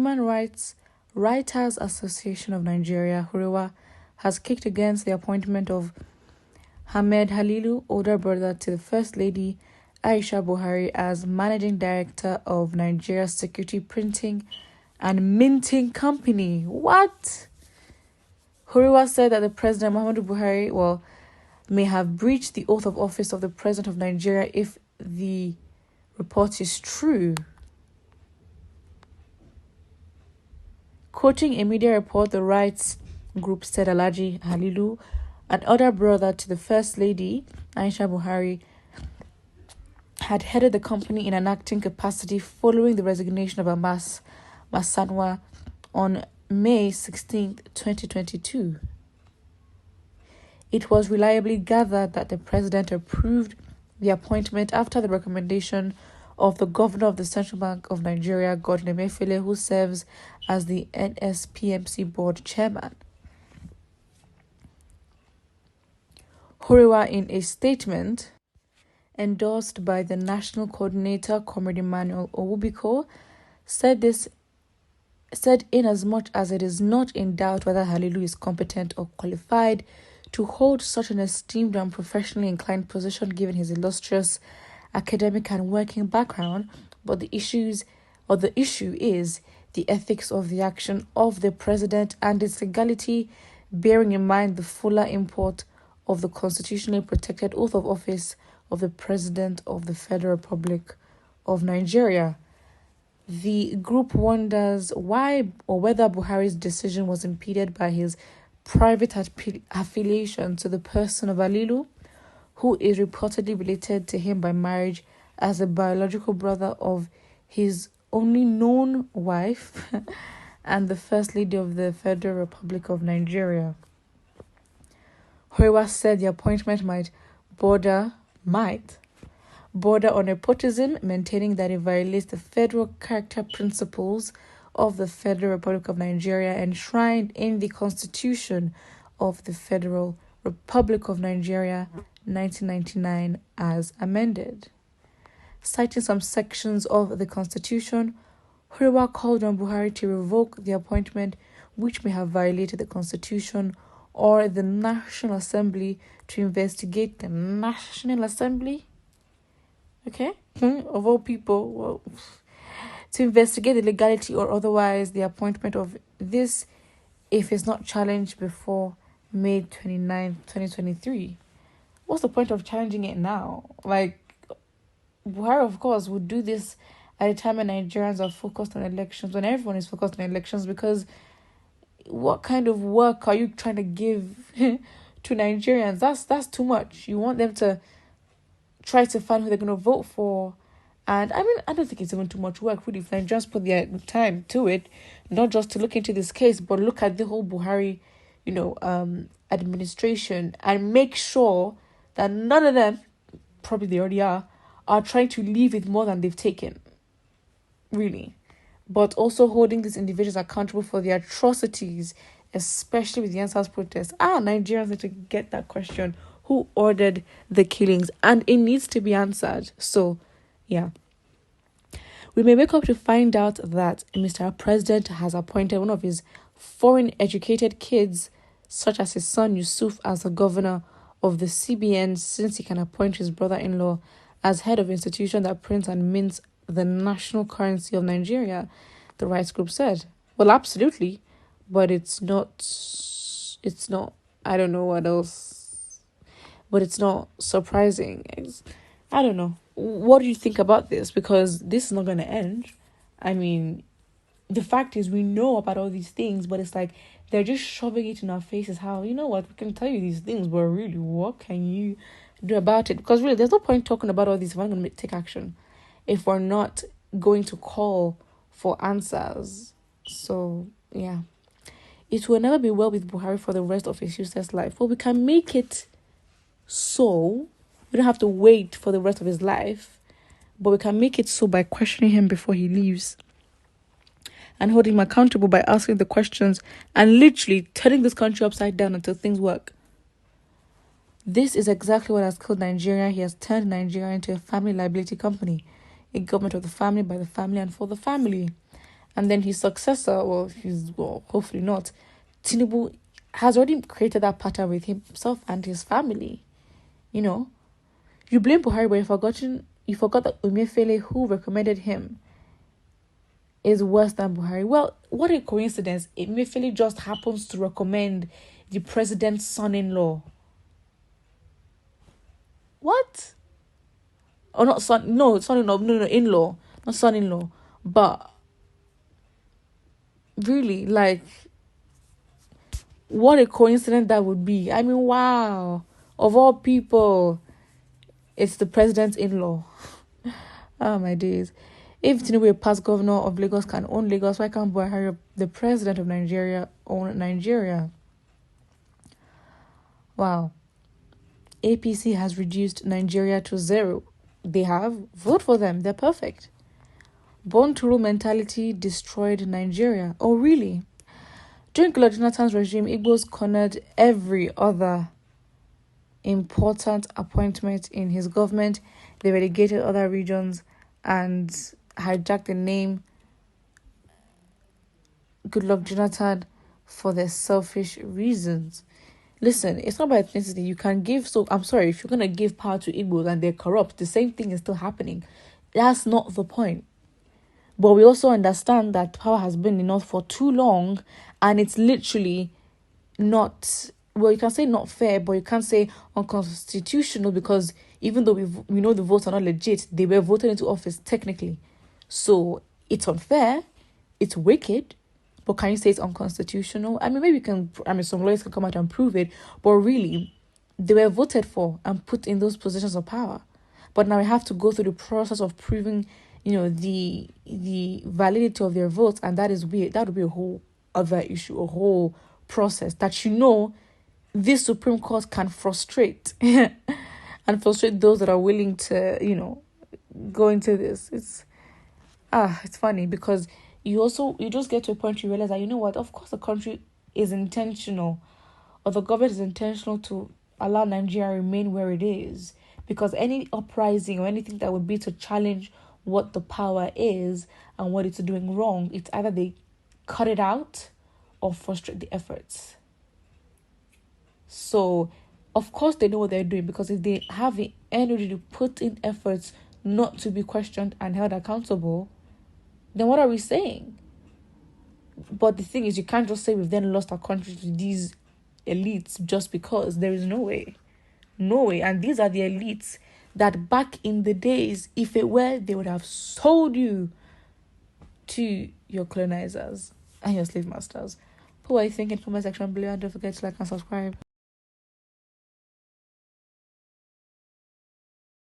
Human Rights Writers Association of Nigeria, HURIWA, has kicked against the appointment of Ahmed Halilu, older brother to the First Lady Aisha Buhari, as Managing Director of Nigeria's Security Printing and Minting Company. What? HURIWA said that the President Muhammadu Buhari, may have breached the oath of office of the President of Nigeria if the report is true. Quoting a media report, the rights group said Alhaji Halilu, an elder brother to the First Lady Aisha Buhari, had headed the company in an acting capacity following the resignation of Abbas Masanwa on May 16, 2022. It was reliably gathered that the president approved the appointment after the recommendation of the governor of the Central Bank of Nigeria, Godwin Emefiele, who serves as the NSPMC board chairman. HURIWA, in a statement endorsed by the national coordinator, Comrade Emmanuel Owubiko, said inasmuch as it is not in doubt whether Halilu is competent or qualified to hold such an esteemed and professionally inclined position given his illustrious academic and working background, but the issue is the ethics of the action of the president and its legality, bearing in mind the fuller import of the constitutionally protected oath of office of the President of the Federal Republic of Nigeria. The group wonders why or whether Buhari's decision was impeded by his private affiliation to the person of Halilu, who is reportedly related to him by marriage as a biological brother of his only known wife and the First Lady of the Federal Republic of Nigeria. HURIWA said the appointment might border on nepotism, maintaining that it violates the federal character principles of the Federal Republic of Nigeria enshrined in the Constitution of the Federal Republic of Nigeria, 1999, as amended. Citing some sections of the Constitution, HURIWA called on Buhari to revoke the appointment, which may have violated the Constitution, or the National Assembly to investigate the National Assembly, of all people, to investigate the legality or otherwise the appointment of this if it's not challenged before May 29, 2023. What's the point of challenging it now? Buhari, of course, would do this at a time when Nigerians are focused on elections, when everyone is focused on elections, because what kind of work are you trying to give to Nigerians? That's too much. You want them to try to find who they're going to vote for. And I don't think it's even too much work, really, if Nigerians put their time to it, not just to look into this case, but look at the whole Buhari, administration, and make sure that none of them, probably they already are trying to leave with more than they've taken. Really. But also holding these individuals accountable for their atrocities, especially with the Aisha'S protest. Nigerians need to get that question. Who ordered the killings? And it needs to be answered. So, yeah. We may wake up to find out that Mr. President has appointed one of his foreign-educated kids, such as his son Yusuf, as the governor of the CBN, since he can appoint his brother-in-law as head of institution that prints and mints the national currency of Nigeria, the rights group said. Well, absolutely, but it's not, I don't know what else, but it's not surprising. I don't know. What do you think about this? Because this is not going to end. I mean, the fact is we know about all these things, but it's like they're just shoving it in our faces. How, we can tell you these things, but really, what can you do about it? Because really, there's no point talking about all this if I'm going to take action, if we're not going to call for answers. So, yeah. It will never be well with Buhari for the rest of his useless life. Well, we can make it so. We don't have to wait for the rest of his life. But we can make it so by questioning him before he leaves. And holding him accountable by asking the questions and literally turning this country upside down until things work. This is exactly what has killed Nigeria. He has turned Nigeria into a family liability company. A government of the family, by the family, and for the family. And then his successor, hopefully not, Tinubu has already created that pattern with himself and his family. You blame Buhari, but you forgot that Emefiele, who recommended him, is worse than Buhari. Well, what a coincidence. Emefiele just happens to recommend the president's son-in-law. What? Or not son, no, son-in-law, no, in-law. Not son-in-law. But, really, like, what a coincidence that would be. I mean, wow. Of all people, it's the president's in-law. Oh, my days. If Tinubu, a past governor of Lagos, can own Lagos, why can't Buhari, the president of Nigeria, own Nigeria? Wow. APC has reduced Nigeria to 0. They have. Vote for them. They're perfect. Born to rule mentality destroyed Nigeria. Oh, really? During Goodluck Jonathan's regime, Igbos cornered every other important appointment in his government. They relegated other regions and hijacked the name Goodluck Jonathan for their selfish reasons. Listen, it's not about ethnicity. You can give, I'm sorry, if you're going to give power to Igbos and they're corrupt, the same thing is still happening. That's not the point. But we also understand that power has been enough for too long, and it's literally not, well, you can say not fair, but you can't say unconstitutional, because even though we know the votes are not legit, they were voted into office technically. So it's unfair, it's wicked, but can you say it's unconstitutional? I mean, some lawyers can come out and prove it, but really, they were voted for and put in those positions of power. But now we have to go through the process of proving, the validity of their votes, and that is weird. That would be a whole other issue, a whole process that this Supreme Court can frustrate and frustrate those that are willing to, go into this. It's funny because you just get to a point you realize that, of course the country is intentional, or the government is intentional to allow Nigeria remain where it is, because any uprising or anything that would be to challenge what the power is and what it's doing wrong, it's either they cut it out or frustrate the efforts. So, of course, they know what they're doing, because if they have the energy to put in efforts not to be questioned and held accountable, then what are we saying? But the thing is, you can't just say we've then lost our country to these elites just because. There is no way. No way. And these are the elites that back in the days, if it were, they would have sold you to your colonizers and your slave masters. Put what you think in the comment section below, and don't forget to like and subscribe.